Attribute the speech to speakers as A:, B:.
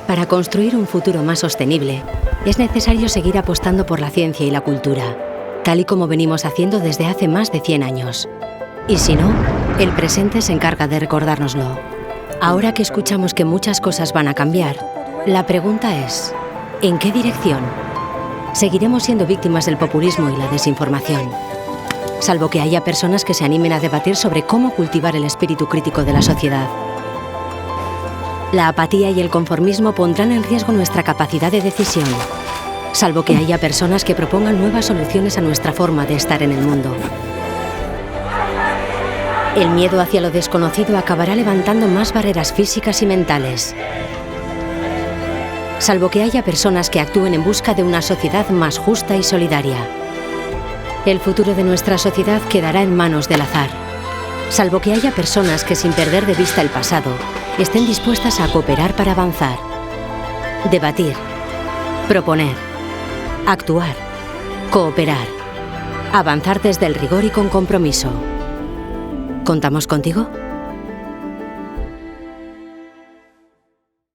A: Para construir un futuro más sostenible, es necesario seguir apostando por la ciencia y la cultura, tal y como venimos haciendo desde hace más de 100 años. Y si no, el presente se encarga de recordárnoslo. Ahora que escuchamos que muchas cosas van a cambiar, la pregunta es, ¿en qué dirección? Seguiremos siendo víctimas del populismo y la desinformación, salvo que haya personas que se animen a debatir sobre cómo cultivar el espíritu crítico de la sociedad. La apatía y el conformismo pondrán en riesgo nuestra capacidad de decisión, salvo que haya personas que propongan nuevas soluciones a nuestra forma de estar en el mundo. El miedo hacia lo desconocido acabará levantando más barreras físicas y mentales, salvo que haya personas que actúen en busca de una sociedad más justa y solidaria. El futuro de nuestra sociedad quedará en manos del azar, salvo que haya personas que, sin perder de vista el pasado, estén dispuestas a cooperar para avanzar, debatir, proponer, actuar, cooperar, avanzar desde el rigor y con compromiso. ¿Contamos contigo?